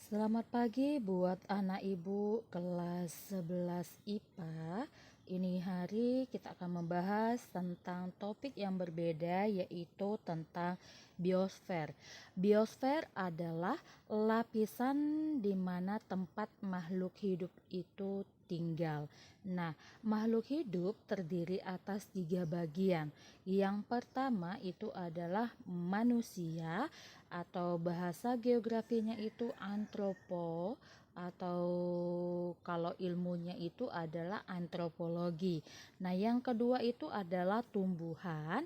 Selamat pagi buat anak ibu kelas 11 IPA. Ini hari kita akan membahas tentang topik yang berbeda, yaitu tentang biosfer. Biosfer adalah lapisan di mana tempat makhluk hidup itu tinggal. Nah, makhluk hidup terdiri atas 3 bagian. Yang pertama itu adalah manusia, atau bahasa geografinya itu antropo, atau kalau ilmunya itu adalah antropologi. Nah, yang kedua itu adalah tumbuhan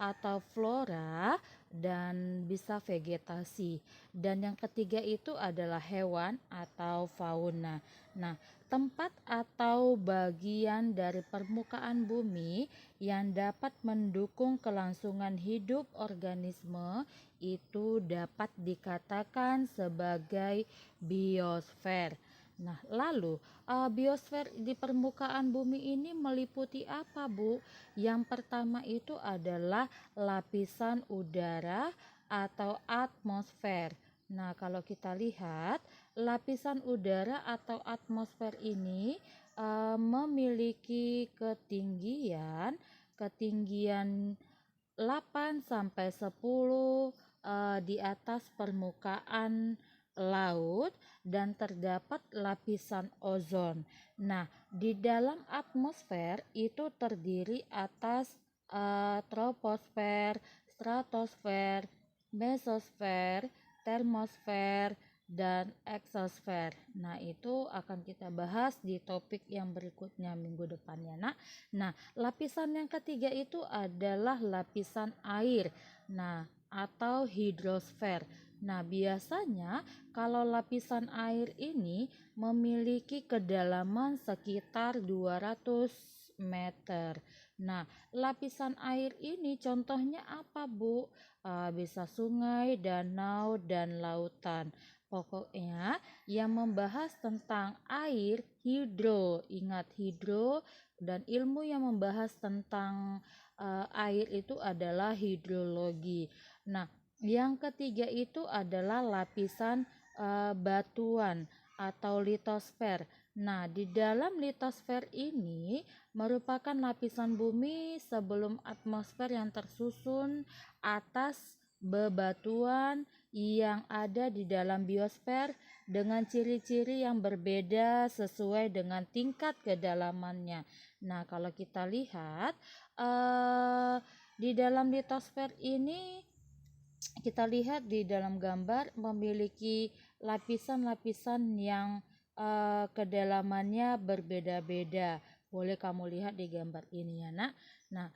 atau flora, dan bisa vegetasi. Dan yang ketiga itu adalah hewan atau fauna. Nah, tempat atau bagian dari permukaan bumi yang dapat mendukung kelangsungan hidup organisme itu dapat dikatakan sebagai biosfer. Nah, lalu biosfer di permukaan bumi ini meliputi apa, Bu? Yang pertama itu adalah lapisan udara atau atmosfer. Nah, kalau kita lihat lapisan udara atau atmosfer ini memiliki ketinggian 8 sampai 10 di atas permukaan laut, dan terdapat lapisan ozon. Nah, di dalam atmosfer itu terdiri atas troposfer, stratosfer, mesosfer, termosfer, dan eksosfer. Nah, itu akan kita bahas di topik yang berikutnya minggu depan ya, Nak. Nah, lapisan yang ketiga itu adalah lapisan air. Nah, atau hidrosfer. Nah, biasanya kalau lapisan air ini memiliki kedalaman sekitar 200 meter. Nah, lapisan air ini contohnya apa, Bu? Bisa sungai, danau, dan lautan. Pokoknya yang membahas tentang air, hidro. Ingat hidro, dan ilmu yang membahas tentang air itu adalah hidrologi. Nah, yang ketiga itu adalah lapisan batuan atau litosfer. Nah, di dalam litosfer ini merupakan lapisan bumi sebelum atmosfer yang tersusun atas bebatuan yang ada di dalam biosfer dengan ciri-ciri yang berbeda sesuai dengan tingkat kedalamannya. Nah, kalau kita lihat di dalam litosfer ini, kita lihat di dalam gambar memiliki lapisan-lapisan yang kedalamannya berbeda-beda. Boleh kamu lihat di gambar ini ya, Nak. Nah,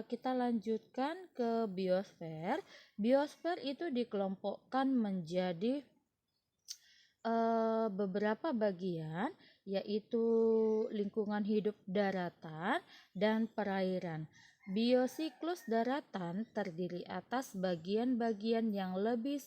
kita lanjutkan ke biosfer. Biosfer itu dikelompokkan menjadi beberapa bagian, yaitu lingkungan hidup daratan dan perairan. Biosiklus daratan terdiri atas bagian-bagian yang lebih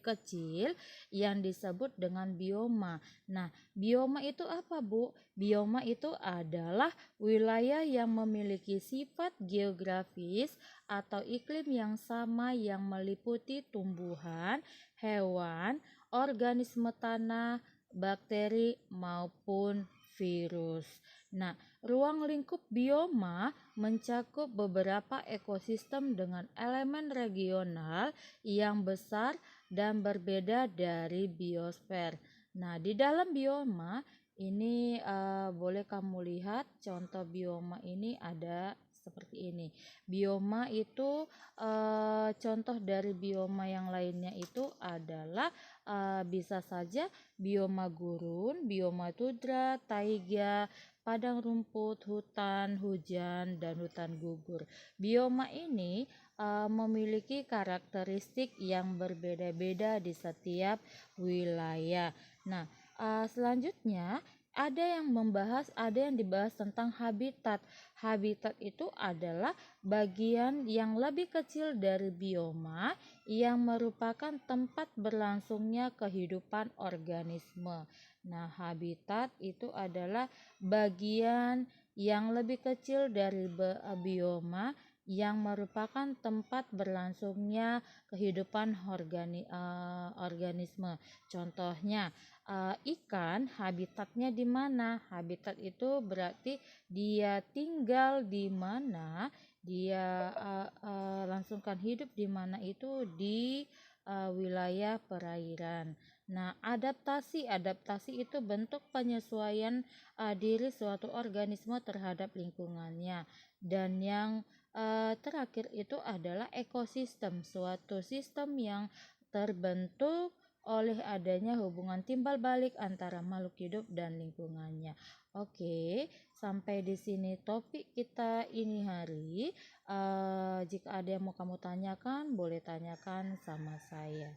kecil yang disebut dengan bioma. Nah, bioma itu apa, Bu? Bioma itu adalah wilayah yang memiliki sifat geografis atau iklim yang sama yang meliputi tumbuhan, hewan, organisme tanah, bakteri, maupun virus. Nah, ruang lingkup bioma mencakup beberapa ekosistem dengan elemen regional yang besar dan berbeda dari biosfer. Nah, di dalam bioma ini boleh kamu lihat contoh bioma ini ada seperti ini. Bioma itu contoh dari bioma yang lainnya itu adalah bisa saja bioma gurun, bioma tundra, taiga, padang rumput, hutan, hujan, dan hutan gugur. Bioma ini memiliki karakteristik yang berbeda-beda di setiap wilayah. Nah, selanjutnya ada yang dibahas tentang habitat. Habitat itu adalah bagian yang lebih kecil dari bioma yang merupakan tempat berlangsungnya kehidupan organisme. Nah, habitat itu adalah bagian yang lebih kecil dari bioma yang merupakan tempat berlangsungnya kehidupan organisme. Contohnya, ikan habitatnya di mana? Habitat itu berarti dia tinggal di mana, dia langsungkan hidup di mana, itu di wilayah perairan. Nah, adaptasi itu bentuk penyesuaian diri suatu organisme terhadap lingkungannya. Dan yang terakhir itu adalah ekosistem, suatu sistem yang terbentuk oleh adanya hubungan timbal balik antara makhluk hidup dan lingkungannya. Oke, sampai di sini topik kita ini hari. Jika ada yang mau kamu tanyakan, boleh tanyakan sama saya.